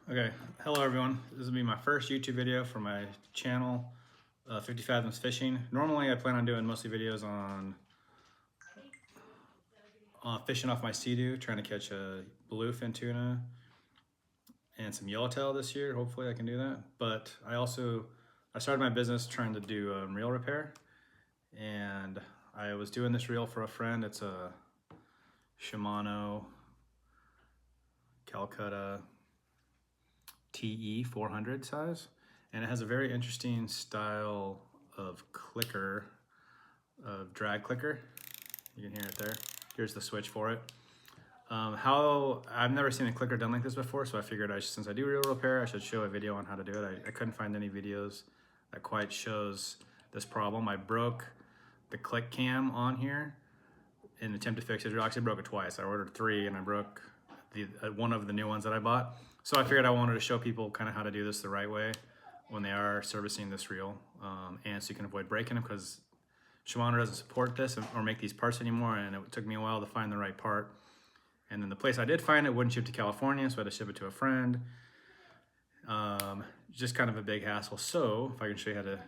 Okay, hello everyone. This will be my first YouTube video for my channel, 50 Fathoms Fishing. Normally I plan on doing mostly videos on fishing off my Sea-Doo, trying to catch a bluefin tuna and some yellowtail this year. Hopefully I can do that. But I started my business trying to do reel repair, and I was doing this reel for a friend. It's a Shimano Calcutta TE 400 size, and it has a very interesting style of clicker, of drag clicker. You can hear it there. Here's the switch for it. I've never seen a clicker done like this before, so I figured since I do reel repair, I should show a video on how to do it. I couldn't find any videos that quite shows this problem. I broke the click cam on here in an attempt to fix it. I actually broke it twice. I ordered 3 and I broke one of the new ones that I bought. So I figured I wanted to show people kind of how to do this the right way when they are servicing this reel, and so you can avoid breaking them, because Shimano doesn't support this or make these parts anymore, and it took me a while to find the right part. And then the place I did find it wouldn't ship to California, so I had to ship it to a friend. Just kind of a big hassle. So if I can show you how to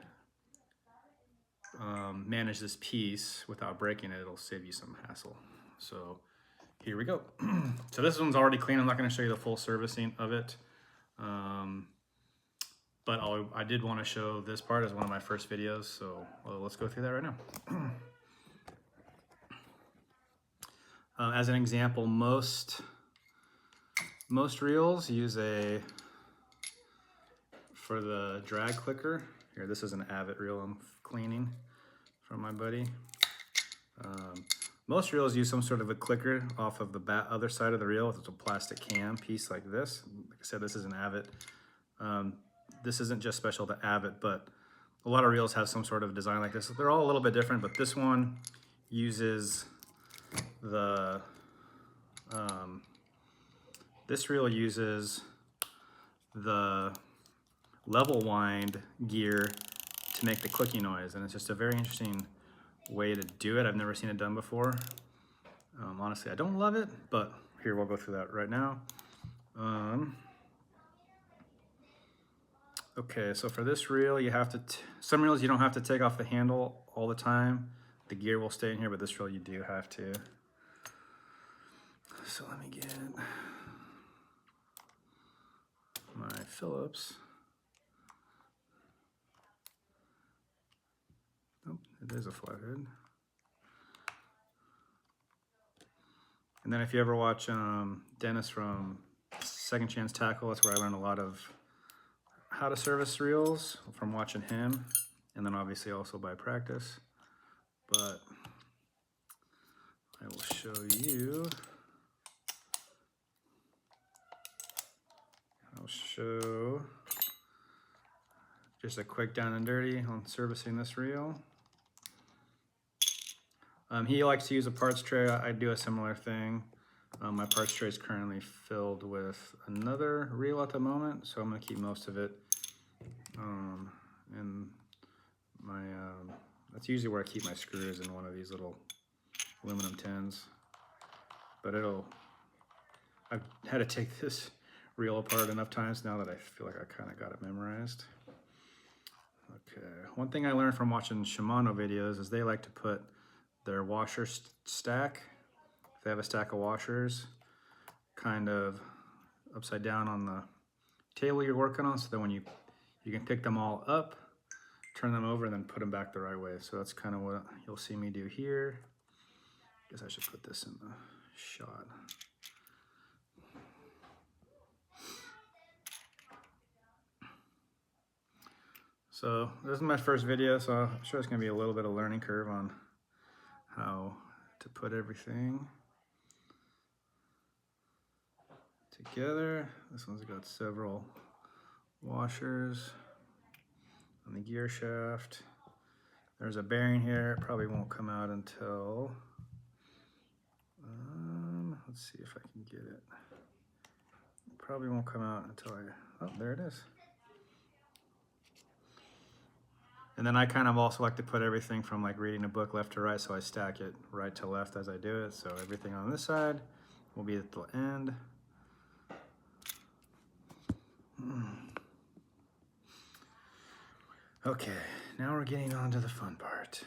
manage this piece without breaking it, it'll save you some hassle. So here we go. So this one's already clean. I'm not going to show you the full servicing of it. But I did want to show this part as one of my first videos. So let's go through that right now. As an example, most reels use for the drag clicker. Here, this is an Avid reel I'm cleaning from my buddy. Most reels use some sort of a clicker off of the other side of the reel. It's a plastic cam piece like this. Like I said, this is an Avid. This isn't just special to Avid, but a lot of reels have some sort of design like this. They're all a little bit different, but this one uses this reel uses the level wind gear to make the clicking noise, and it's just a very interesting way to do it. I've never seen it done before. Honestly, I don't love it, but here, we'll go through that right now. Okay, so for this reel, you have to, some reels you don't have to take off the handle all the time. The gear will stay in here, but this reel you do have to. So let me get my Phillips. Oh, it is a flathead. And then if you ever watch Dennis from Second Chance Tackle, that's where I learned a lot of how to service reels, from watching him, and then obviously also by practice. But I will show you. I'll show just a quick down and dirty on servicing this reel. He likes to use a parts tray. I do a similar thing. My parts tray is currently filled with another reel at the moment, so I'm going to keep most of it. And my that's usually where I keep my screws, in one of these little aluminum tins. But I've had to take this reel apart enough times now that I feel like I kind of got it memorized. Okay, one thing I learned from watching Shimano videos is they like to put their washer stack, if they have a stack of washers, kind of upside down on the table you're working on, so that when you can pick them all up, turn them over, and then put them back the right way. So that's kind of what you'll see me do here. I guess I should put this in the shot. So this is my first video, so I'm sure it's going to be a little bit of learning curve on how to put everything together. This one's got several washers on the gear shaft. There's a bearing here. It probably won't come out until, let's see if I can get it. It probably won't come out until oh, there it is. And then I kind of also like to put everything from like reading a book left to right, so I stack it right to left as I do it. So everything on this side will be at the end. Okay, now we're getting on to the fun part.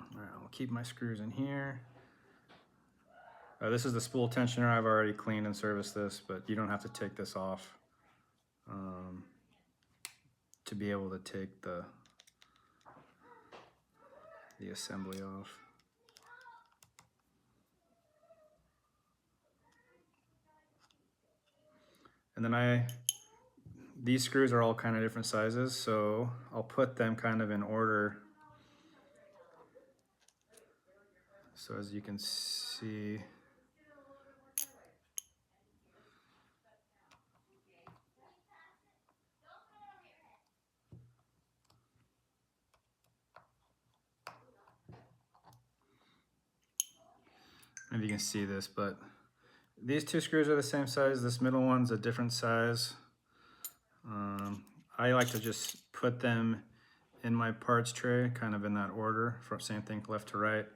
All right, I'll keep my screws in here. This is the spool tensioner. I've already cleaned and serviced this, but you don't have to take this off to be able to take the assembly off. And then these screws are all kind of different sizes, so I'll put them kind of in order. So as you can see, if you can see this, but these two screws are the same size. This middle one's a different size. I like to just put them in my parts tray, kind of in that order, from same thing left to right.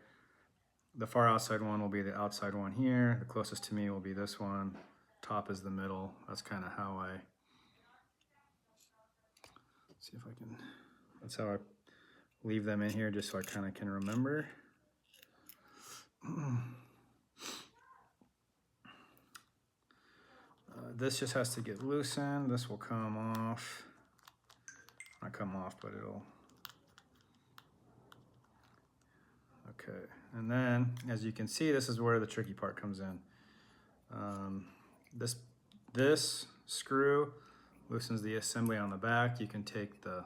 The far outside one will be the outside one here. The closest to me will be this one. Top is the middle. That's kind of how I, see if I can, that's how I leave them in here, just so I kind of can remember. This just has to get loosened. This will come off. Not come off, but it'll. Okay, and then as you can see, this is where the tricky part comes in. This screw loosens the assembly on the back. You can take the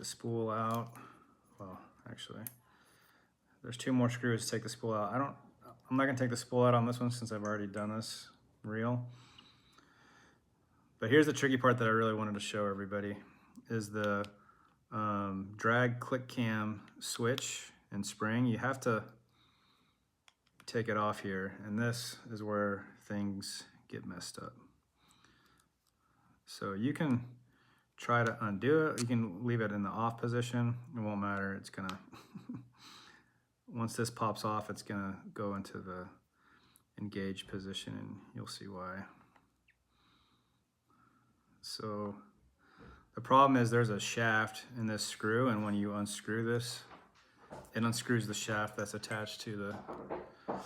spool out. Well, actually, there's two more screws to take the spool out. I'm not gonna take the spool out on this one since I've already done this reel. But here's the tricky part that I really wanted to show everybody, is the drag click cam switch and spring. You have to take it off here, and this is where things get messed up. So you can try to undo it. You can leave it in the off position. It won't matter. It's gonna, once this pops off, it's gonna go into the engaged position, and you'll see why. So the problem is there's a shaft in this screw, and when you unscrew this, it unscrews the shaft that's attached to the, oh,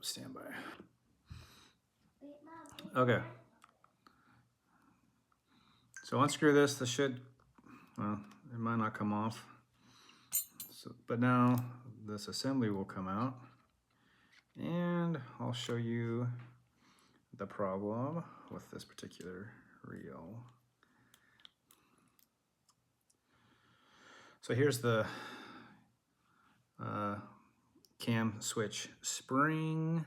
stand by. Okay. So unscrew this, this should, well, it might not come off. So, but now this assembly will come out, and I'll show you the problem with this particular reel. So here's the cam switch spring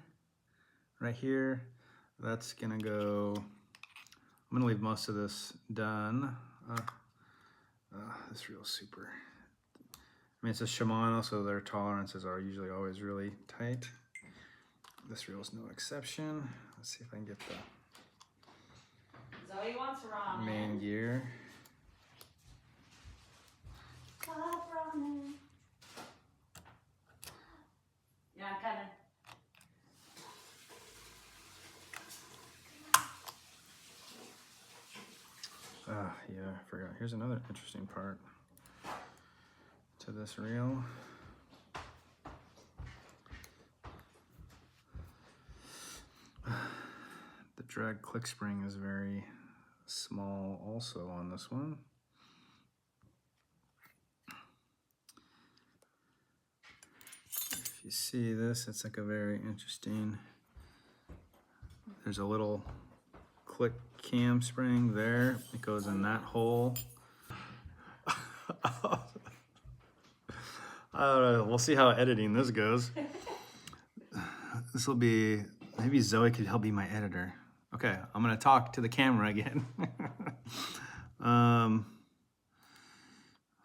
right here. That's gonna go, I'm gonna leave most of this done. This reel's super, I mean, it's a Shimano, so their tolerances are usually always really tight. This reel is no exception. Let's see if I can get the Zoe wants ramen. Main gear. Ramen. Yeah, I'm coming. Yeah, I forgot. Here's another interesting part to this reel. The drag click spring is very small also on this one. If you see this, it's like a very interesting, there's a little click cam spring there. It goes in that hole. I don't know. We'll see how editing this goes. This will be, maybe Zoe could help be my editor. Okay, I'm gonna talk to the camera again.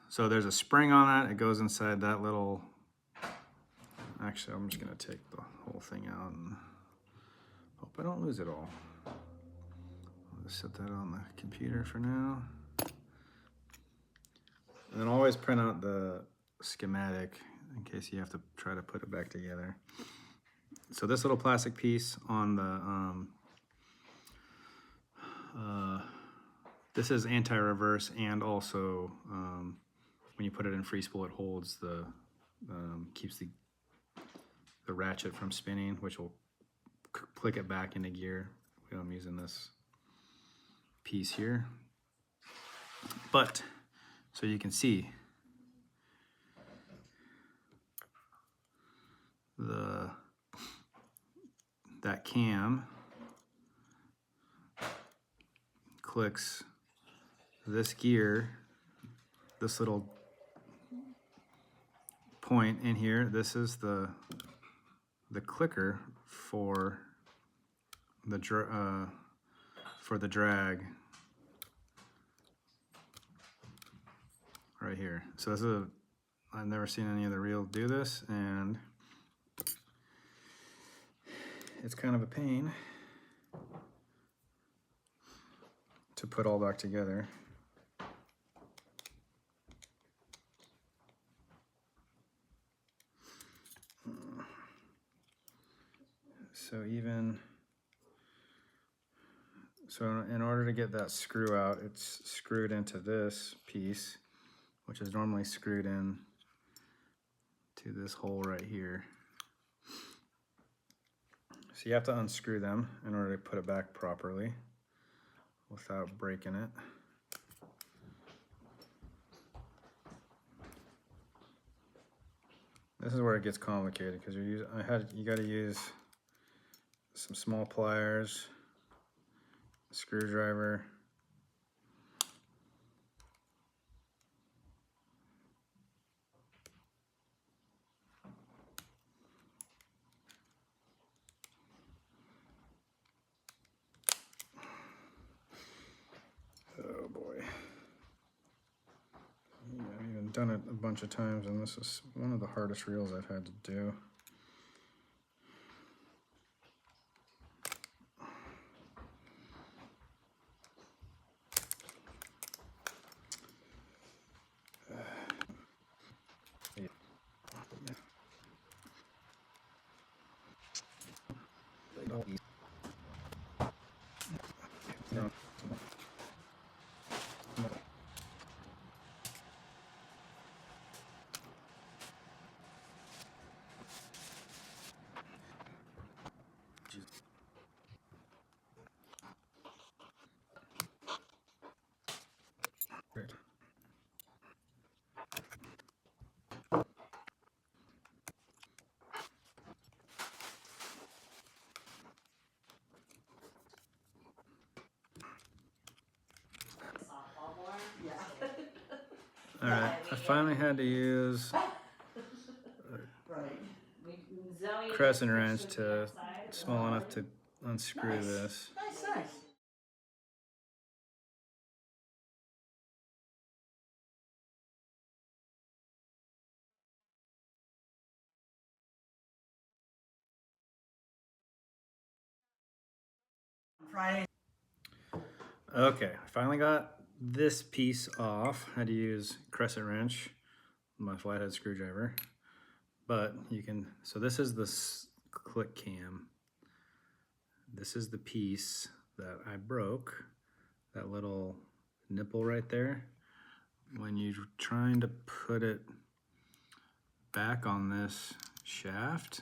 So there's a spring on that. It goes inside that little, actually I'm just gonna take the whole thing out and hope I don't lose it all. I'll just set that on the computer for now. And then always print out the schematic in case you have to try to put it back together. so this little plastic piece on the this is anti-reverse, and also when you put it in free spool, it holds the keeps the ratchet from spinning, which will click it back into gear. I'm using this piece here, but so you can see that cam clicks this gear, this little point in here. This is the clicker for the drag right here. So this is I've never seen any other reel do this, and it's kind of a pain to put all back together. So in order to get that screw out, it's screwed into this piece, which is normally screwed in to this hole right here. So you have to unscrew them in order to put it back properly without breaking it. This is where it gets complicated, because you got to use some small pliers, a screwdriver, oh boy. Yeah, I've even done it a bunch of times, and this is one of the hardest reels I've had to do. Great. Softball more? Yeah. All right, I finally had to use Right. Zoe crescent pitched wrench with me to outside. small enough to unscrew Nice. this. Nice. Friday. Okay, I finally got this piece off. I had to use crescent wrench, my flathead screwdriver. But you can, so this is the click cam. This is the piece that I broke, that little nipple right there. When you're trying to put it back on this shaft,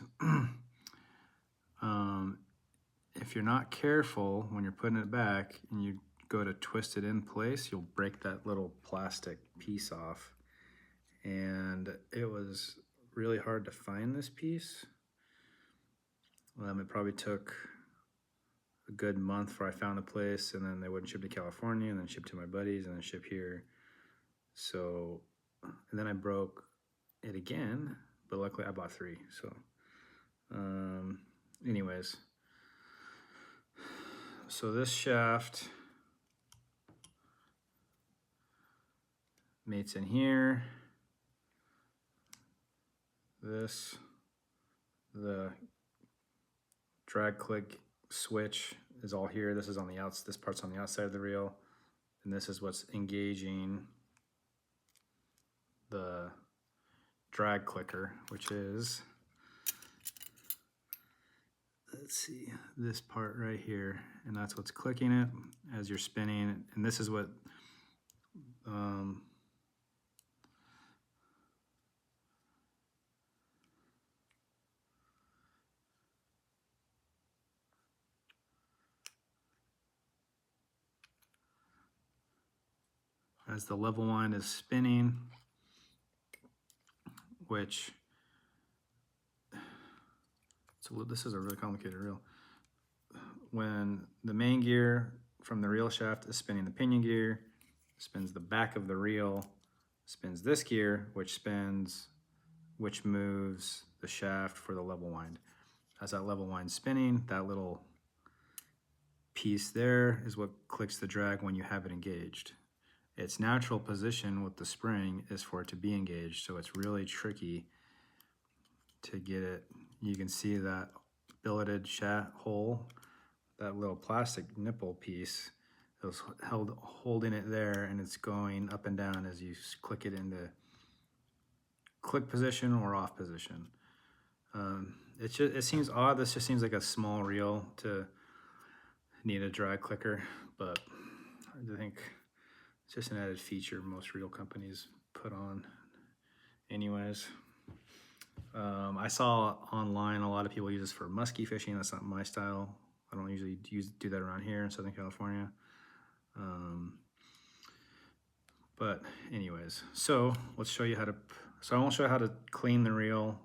if you're not careful when you're putting it back and you go to twist it in place, you'll break that little plastic piece off. And it was really hard to find this piece. It probably took a good month before I found a place, and then they wouldn't ship to California, and then ship to my buddies, and then ship here. So, and then I broke it again, but luckily I bought 3. So, anyways, so this shaft mates in here. The drag click switch is all here. This is on the outs. This part's on the outside of the reel, and this is what's engaging the drag clicker, which is let's see, this part right here, and that's what's clicking it as you're spinning. And this is what as the level wind is spinning, which, so this is a really complicated reel. When the main gear from the reel shaft is spinning the pinion gear, spins the back of the reel, spins this gear, which moves the shaft for the level wind. As that level wind spinning, that little piece there is what clicks the drag when you have it engaged. Its natural position with the spring is for it to be engaged, so it's really tricky to get it. You can see that billeted shaft hole, that little plastic nipple piece, it was holding it there, and it's going up and down as you click it into click position or off position. It seems odd. This just seems like a small reel to need a drag clicker, but I think it's just an added feature most reel companies put on anyways. I saw online a lot of people use this for musky fishing. That's not my style. I don't usually do that around here in Southern California. But anyways, so let's show you how to, so I won't show you how to clean the reel.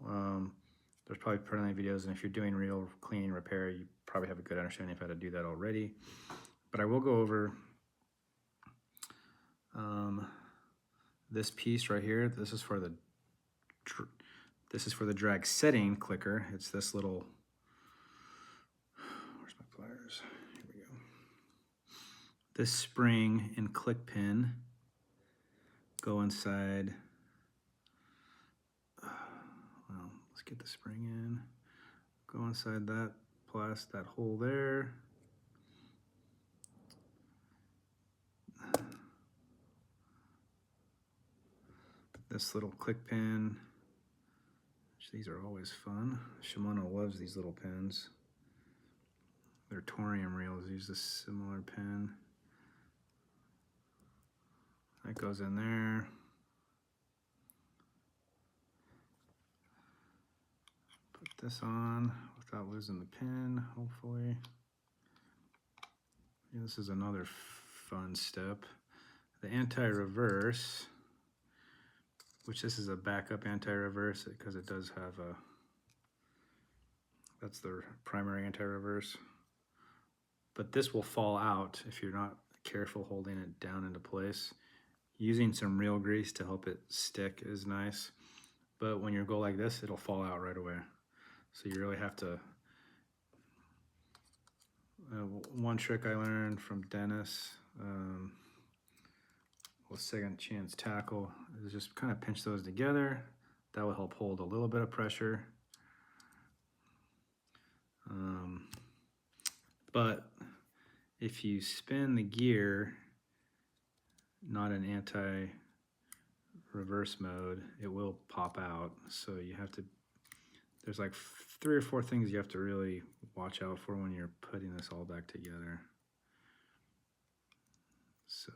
There's probably plenty of videos, and if you're doing reel cleaning repair, you probably have a good understanding of how to do that already. But I will go over this piece right here. This is for the drag setting clicker. It's this little, where's my pliers? Here we go. This spring and click pin go inside. Well, let's get the spring in. Go inside that that hole there. This little click pin. These are always fun. Shimano loves these little pins. Their Torium reels use a similar pin. That goes in there. Put this on without losing the pin, hopefully. Yeah, this is another fun step. The anti-reverse, which this is a backup anti-reverse because it does have a, that's the primary anti-reverse. But this will fall out if you're not careful holding it down into place. Using some reel grease to help it stick is nice, but when you go like this, it'll fall out right away. So you really have to, one trick I learned from Dennis, with Second Chance Tackle, is just kind of pinch those together. That will help hold a little bit of pressure. But if you spin the gear, not in anti-reverse mode, it will pop out. So you have to, there's like 3 or 4 things you have to really watch out for when you're putting this all back together. So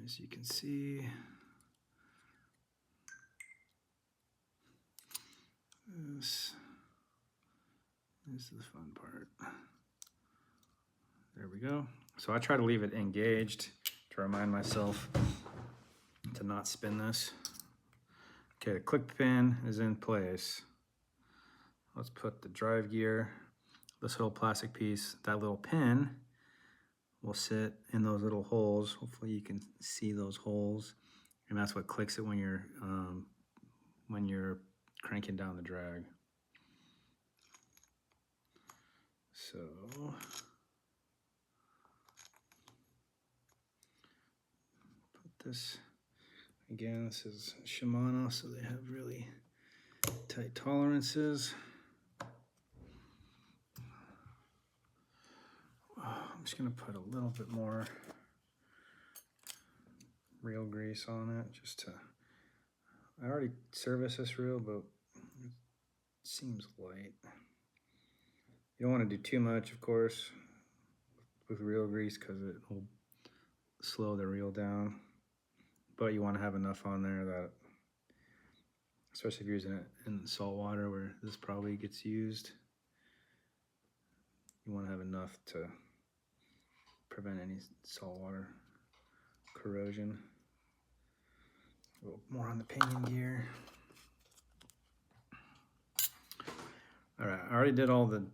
as you can see, this is the fun part. There we go. So I try to leave it engaged to remind myself to not spin this. Okay, the click pin is in place. Let's put the drive gear, this little plastic piece, that little pin will sit in those little holes. Hopefully you can see those holes, and that's what clicks it when you're cranking down the drag. So put this, again, this is Shimano, so they have really tight tolerances. I'm just gonna put a little bit more reel grease on it just to, I already serviced this reel, but it seems light. You don't want to do too much, of course, with reel grease because it will slow the reel down. But you want to have enough on there that, especially if you're using it in salt water where this probably gets used, you want to have enough to prevent any saltwater corrosion. A little more on the pinion gear. All right, I already did all the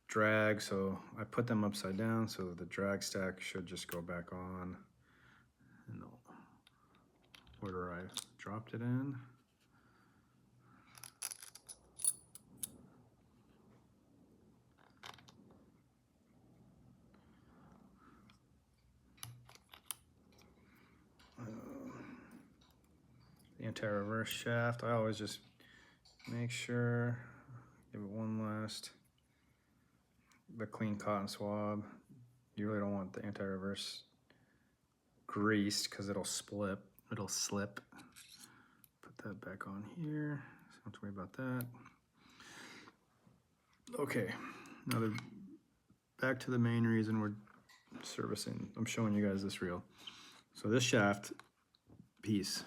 drag, so I put them upside down, so the drag stack should just go back on in the order I dropped it in. The anti-reverse shaft, I always just make sure, give it one last, the clean cotton swab. You really don't want the anti-reverse greased because it'll slip. Put that back on here, so don't have to worry about that. Okay, now back to the main reason we're servicing. I'm showing you guys this reel. So this shaft piece,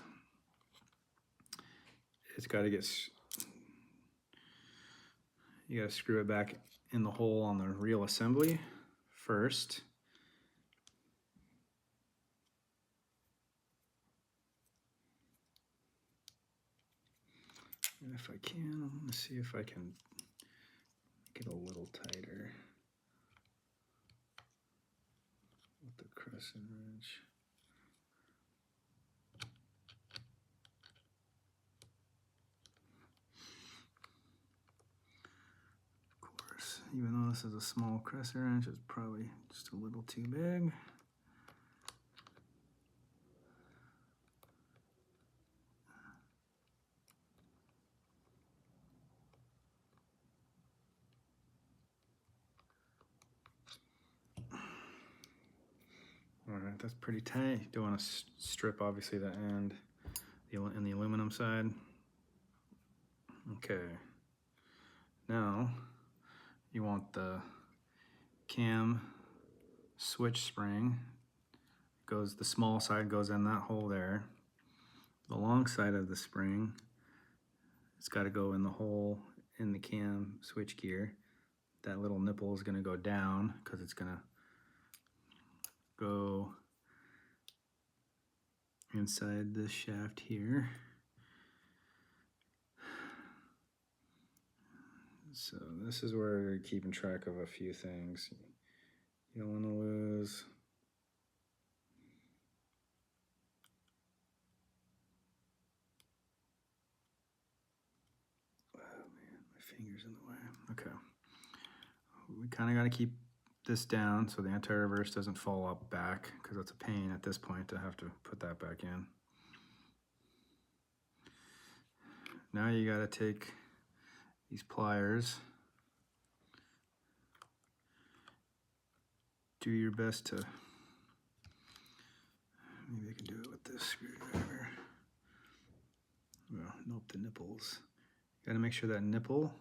it's got to get, you got to screw it back in the hole on the reel assembly first. And if I can, I'm going to see if I can get a little tighter with the crescent wrench. Of course, even though this is a small crescent wrench, it's probably just a little too big. All right, that's pretty tight. You don't want to strip, obviously, the end and the aluminum side. Okay. Now, you want the cam switch spring. The small side goes in that hole there. The long side of the spring, it's got to go in the hole in the cam switch gear. That little nipple is going to go down because it's going to go inside this shaft here. So this is where you're keeping track of a few things. You don't want to lose. Oh man, my finger's in the way. Okay. We kind of got to keep this down so the anti-reverse doesn't fall up back, because that's a pain at this point to have to put that back in. Now you got to take these pliers, do your best to, maybe I can do it with this screwdriver. Well, nope, the nipples. You got to make sure that nipple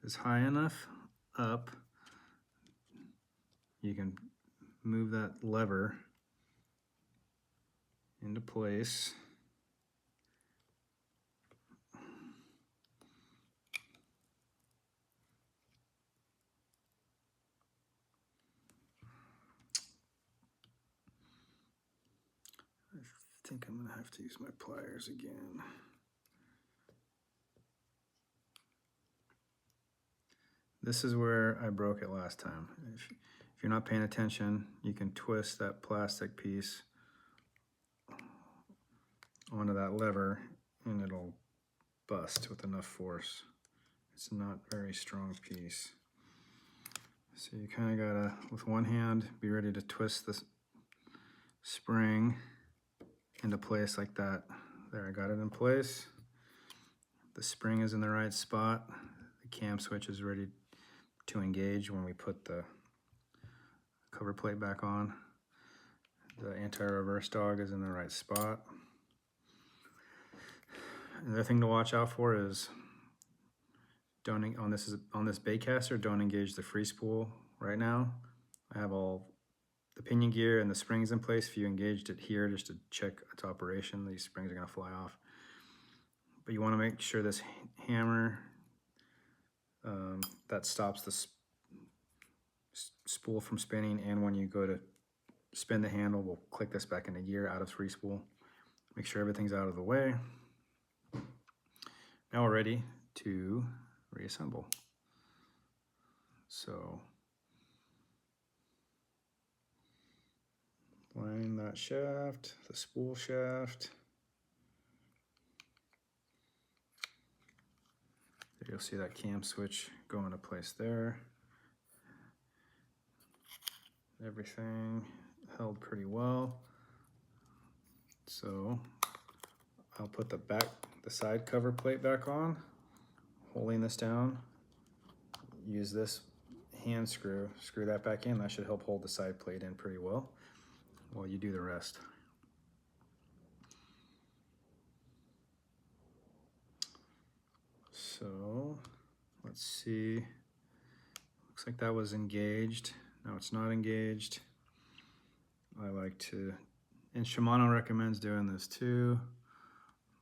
is high enough up. You can move that lever into place. I think I'm gonna have to use my pliers again. This is where I broke it last time. If you're not paying attention, you can twist that plastic piece onto that lever and it'll bust with enough force. It's not a very strong piece. So you kind of gotta, with one hand, be ready to twist this spring into place like that. There, I got it in place. The spring is in the right spot. The cam switch is ready to engage when we put the cover plate back on. The anti-reverse dog is in the right spot. Another thing to watch out for is don't on this baitcaster, don't engage the free spool right now. I have all the pinion gear and the springs in place. If you engaged it here just to check its operation, these springs are going to fly off. But you want to make sure this hammer that stops the spool from spinning, and when you go to spin the handle, we'll click this back into gear out of free spool. Make sure everything's out of the way. Now we're ready to reassemble. So line that shaft, the spool shaft. You'll see that cam switch go into place there. Everything held pretty well. So I'll put the side cover plate back on, holding this down. Use this hand screw that back in. That should help hold the side plate in pretty well while you do the rest. So let's see, looks like that was engaged. Now it's not engaged. I like to, and Shimano recommends doing this too.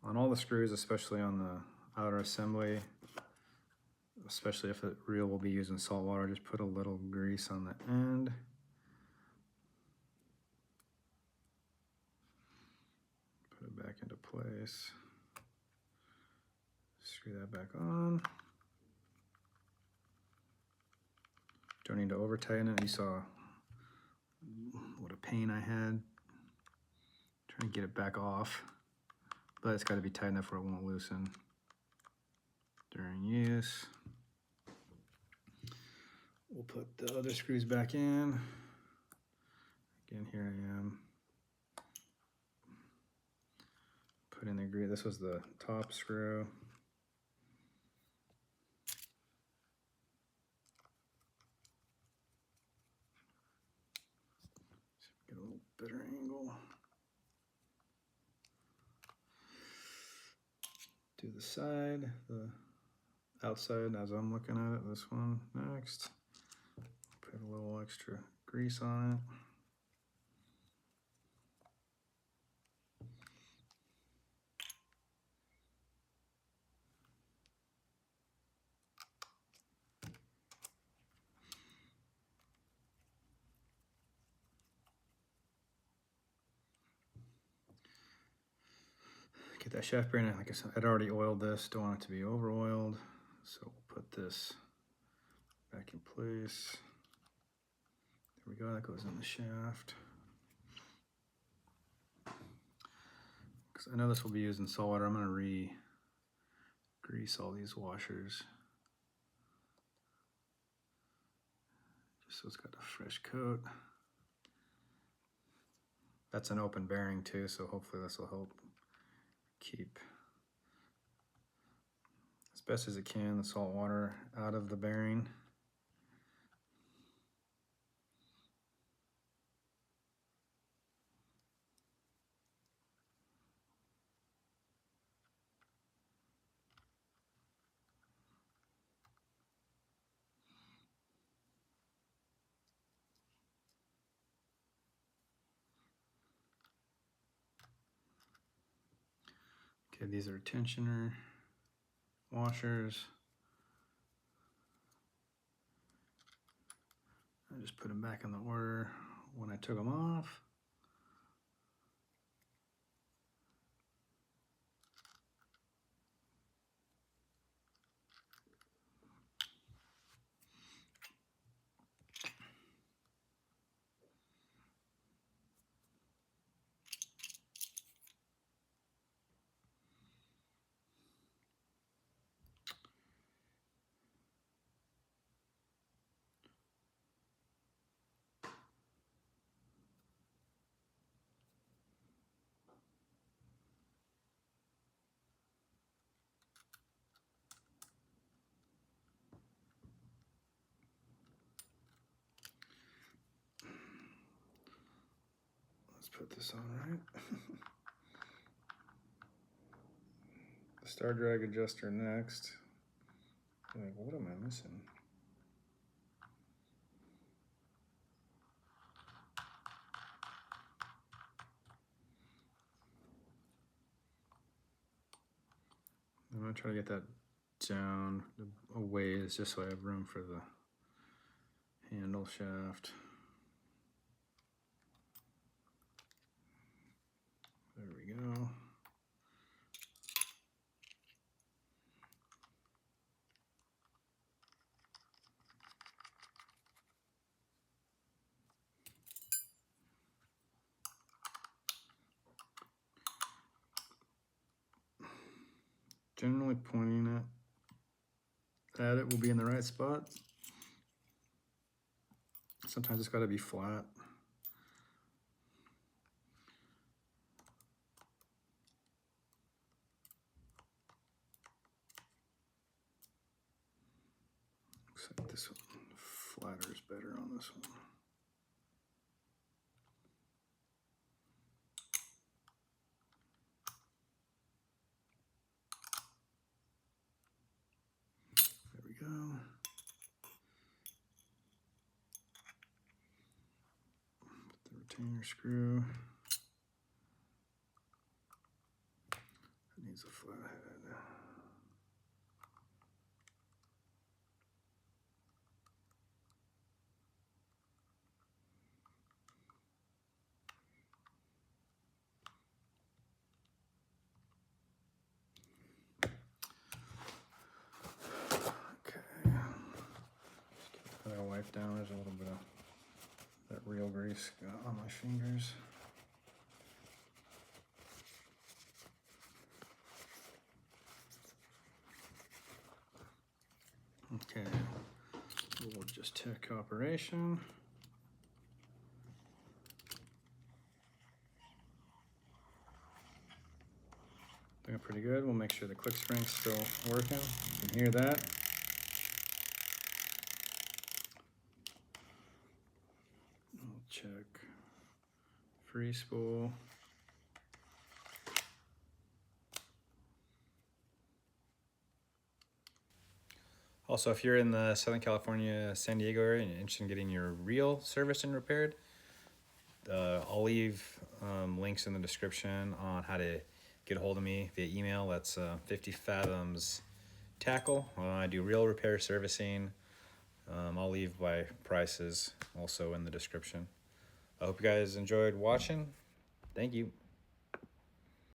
On all the screws, especially on the outer assembly, especially if the reel will be using salt water, just put a little grease on the end. Put it back into place. Screw that back on. Don't need to over tighten it. You saw what a pain I had trying to get it back off, but it's got to be tight enough where it won't loosen during use. We'll put the other screws back in. Again, here I am. Put in the grease. This was the top screw. Get a little better angle. Do the side, the outside as I'm looking at it, this one next. Put a little extra grease on it. Get that shaft bearing. Like I said, I'd already oiled this, don't want it to be over oiled. So we'll put this back in place. There we go, that goes in the shaft. Because I know this will be used in saltwater, I'm gonna re-grease all these washers. Just so it's got a fresh coat. That's an open bearing too, so hopefully this will help keep, as best as it can, the salt water out of the bearing. Okay, these are tensioner washers. I just put them back in the order when I took them off. put this on right. The star drag adjuster next. Like, what am I missing? I'm gonna try to get that down a ways just so I have room for the handle shaft. There we go. Generally pointing it at it will be in the right spot. Sometimes it's got to be flat. Looks like this one flatter is better on this one. There we go. Put the retainer screw. It needs a flat head. That I wipe down, there's a little bit of that reel grease on my fingers. Okay, we'll just check operation. Doing pretty good. We'll make sure the click spring's still working. You can hear that. We'll check free spool. Also, if you're in the Southern California, San Diego area and you're interested in getting your reel serviced and repaired, I'll leave links in the description on how to get a hold of me via email. That's 50 Fathoms Tackle. I do reel repair servicing. I'll leave my prices also in the description. I hope you guys enjoyed watching. Thank you.